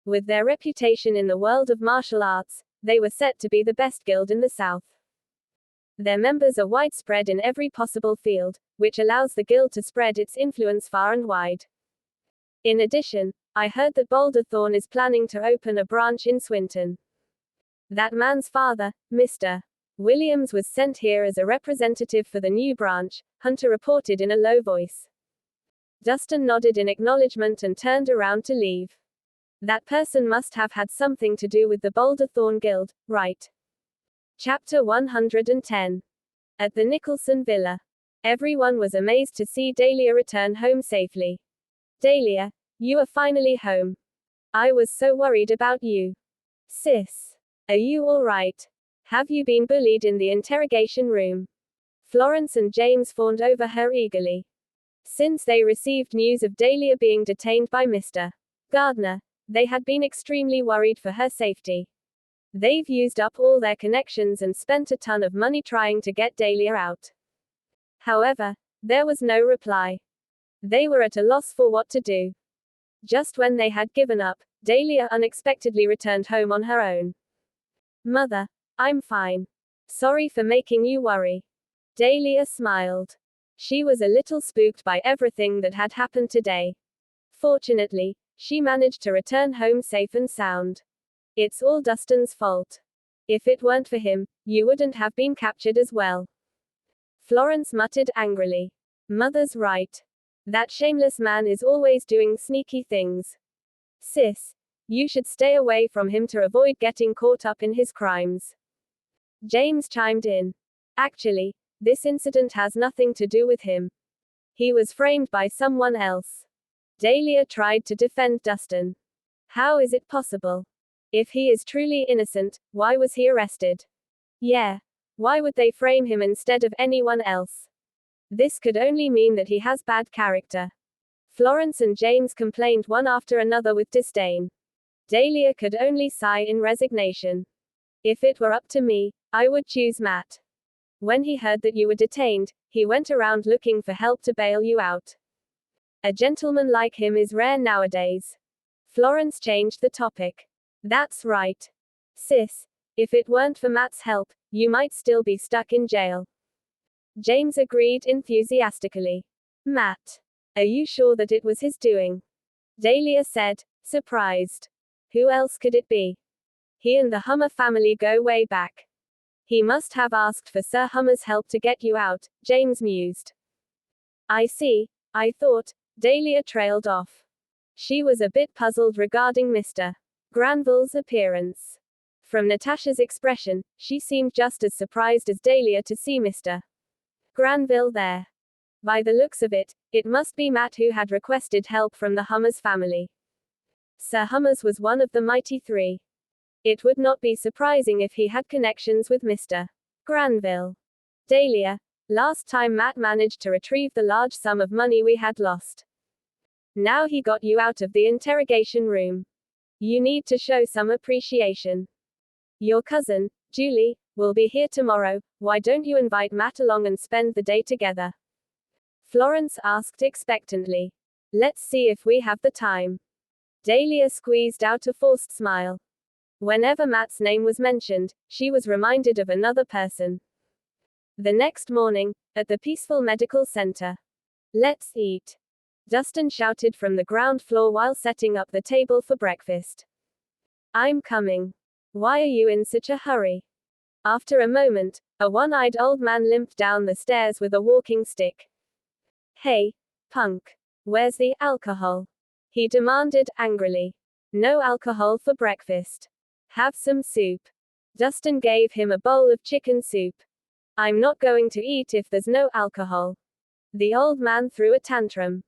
With their reputation in the world of martial arts, they were set to be the best guild in the South. Their members are widespread in every possible field, which allows the guild to spread its influence far and wide. In addition, I heard that Boulder Thorn is planning to open a branch in Swinton. That man's father, Mr. Williams, was sent here as a representative for the new branch, Hunter reported in a low voice. Dustin nodded in acknowledgement and turned around to leave. That person must have had something to do with the Boulder Thorn Guild, right? Chapter 110. At the Nicholson Villa. Everyone was amazed to see Dahlia return home safely. Dahlia, you are finally home. I was so worried about you. Sis. Are you all right? Have you been bullied in the interrogation room? Florence and James fawned over her eagerly. Since they received news of Dahlia being detained by Mr. Gardner, they had been extremely worried for her safety. They've used up all their connections and spent a ton of money trying to get Dahlia out. However, there was no reply. They were at a loss for what to do. Just when they had given up, Dahlia unexpectedly returned home on her own. Mother, I'm fine. Sorry for making you worry. Dahlia smiled. She was a little spooked by everything that had happened today. Fortunately, she managed to return home safe and sound. It's all Dustin's fault. If it weren't for him, you wouldn't have been captured as well. Florence muttered angrily. Mother's right. That shameless man is always doing sneaky things. Sis, you should stay away from him to avoid getting caught up in his crimes. James chimed in. Actually, this incident has nothing to do with him. He was framed by someone else. Dahlia tried to defend Dustin. How is it possible? If he is truly innocent, why was he arrested? Yeah. Why would they frame him instead of anyone else? This could only mean that he has bad character. Florence and James complained one after another with disdain. Dahlia could only sigh in resignation. If it were up to me, I would choose Matt. When he heard that you were detained, he went around looking for help to bail you out. A gentleman like him is rare nowadays. Florence changed the topic. That's right. Sis, if it weren't for Matt's help, you might still be stuck in jail. James agreed enthusiastically. Matt. Are you sure that it was his doing? Dahlia said, surprised. Who else could it be? He and the Hummer family go way back. He must have asked for Sir Hummer's help to get you out, James mused. I see, I thought. Dahlia trailed off. She was a bit puzzled regarding Mr. Granville's appearance. From Natasha's expression, she seemed just as surprised as Dahlia to see Mr. Granville there. By the looks of it, it must be Matt who had requested help from the Hummers family. Sir Hummers was one of the mighty three. It would not be surprising if he had connections with Mr. Granville. Dahlia, last time Matt managed to retrieve the large sum of money we had lost. Now he got you out of the interrogation room. You need to show some appreciation. Your cousin, Julie, will be here tomorrow. Why don't you invite Matt along and spend the day together? Florence asked expectantly. Let's see if we have the time. Dahlia squeezed out a forced smile. Whenever Matt's name was mentioned, she was reminded of another person. The next morning, at the peaceful medical center. Let's eat. Dustin shouted from the ground floor while setting up the table for breakfast. I'm coming. Why are you in such a hurry? After a moment, a one-eyed old man limped down the stairs with a walking stick. Hey, punk. Where's the alcohol? He demanded angrily. No alcohol for breakfast. Have some soup. Dustin gave him a bowl of chicken soup. I'm not going to eat if there's no alcohol. The old man threw a tantrum.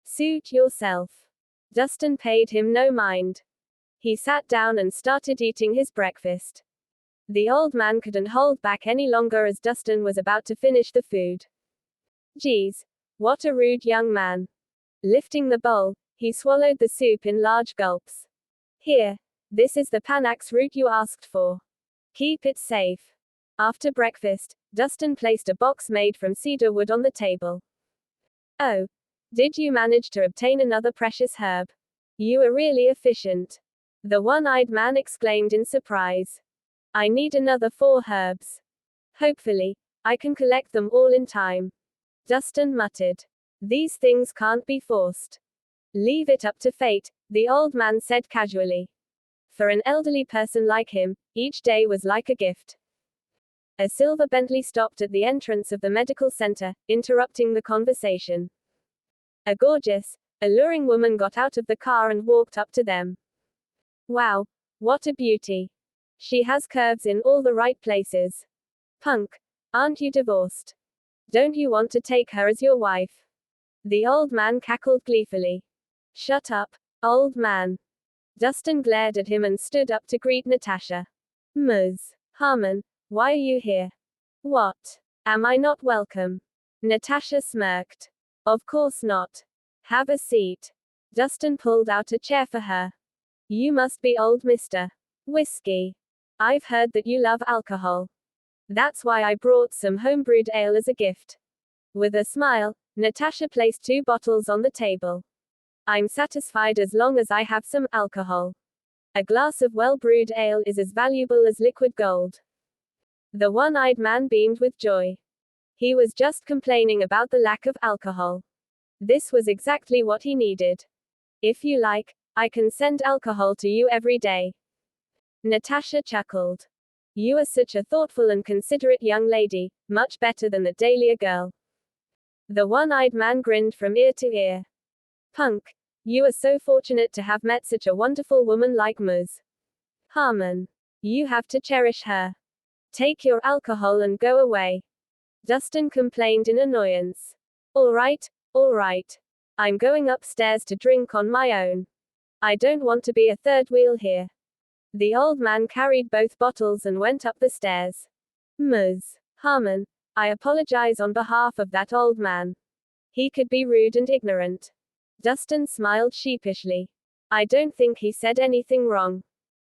Suit yourself. Dustin paid him no mind. He sat down and started eating his breakfast. The old man couldn't hold back any longer as Dustin was about to finish the food. Geez, what a rude young man. Lifting the bowl, he swallowed the soup in large gulps. Here, this is the Panax root you asked for. Keep it safe. After breakfast, Dustin placed a box made from cedar wood on the table. Oh, did you manage to obtain another precious herb? You are really efficient. The one-eyed man exclaimed in surprise. I need another 4 herbs. Hopefully, I can collect them all in time. Dustin muttered. These things can't be forced. Leave it up to fate, the old man said casually. For an elderly person like him, each day was like a gift. A silver Bentley stopped at the entrance of the medical center, interrupting the conversation. A gorgeous, alluring woman got out of the car and walked up to them. Wow, what a beauty. She has curves in all the right places. Punk, aren't you divorced? Don't you want to take her as your wife? The old man cackled gleefully. Shut up, old man. Dustin glared at him and stood up to greet Natasha. Ms. Harmon, why are you here? What? Am I not welcome? Natasha smirked. Of course not. Have a seat. Dustin pulled out a chair for her. You must be old Mr. Whiskey. I've heard that you love alcohol. That's why I brought some homebrewed ale as a gift. With a smile, Natasha placed 2 bottles on the table. I'm satisfied as long as I have some alcohol. A glass of well-brewed ale is as valuable as liquid gold. The one-eyed man beamed with joy. He was just complaining about the lack of alcohol. This was exactly what he needed. If you like, I can send alcohol to you every day. Natasha chuckled. You are such a thoughtful and considerate young lady, much better than the Dahlia girl. The one-eyed man grinned from ear to ear. Punk, you are so fortunate to have met such a wonderful woman like Ms. Harmon. You have to cherish her. Take your alcohol and go away. Dustin complained in annoyance. All right. I'm going upstairs to drink on my own. I don't want to be a third wheel here. The old man carried both bottles and went up the stairs. Ms. Harmon, I apologize on behalf of that old man. He could be rude and ignorant. Dustin smiled sheepishly. I don't think he said anything wrong.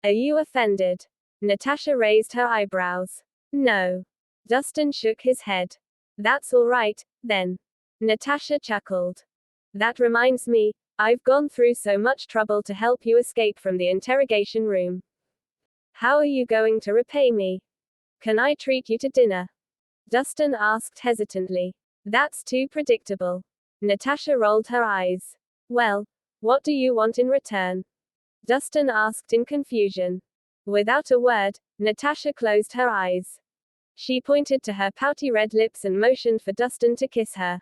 Are you offended? Natasha raised her eyebrows. No. Dustin shook his head. That's all right, then. Natasha chuckled. That reminds me, I've gone through so much trouble to help you escape from the interrogation room. How are you going to repay me? Can I treat you to dinner? Dustin asked hesitantly. That's too predictable. Natasha rolled her eyes. Well, what do you want in return? Dustin asked in confusion. Without a word, Natasha closed her eyes. She pointed to her pouty red lips and motioned for Dustin to kiss her.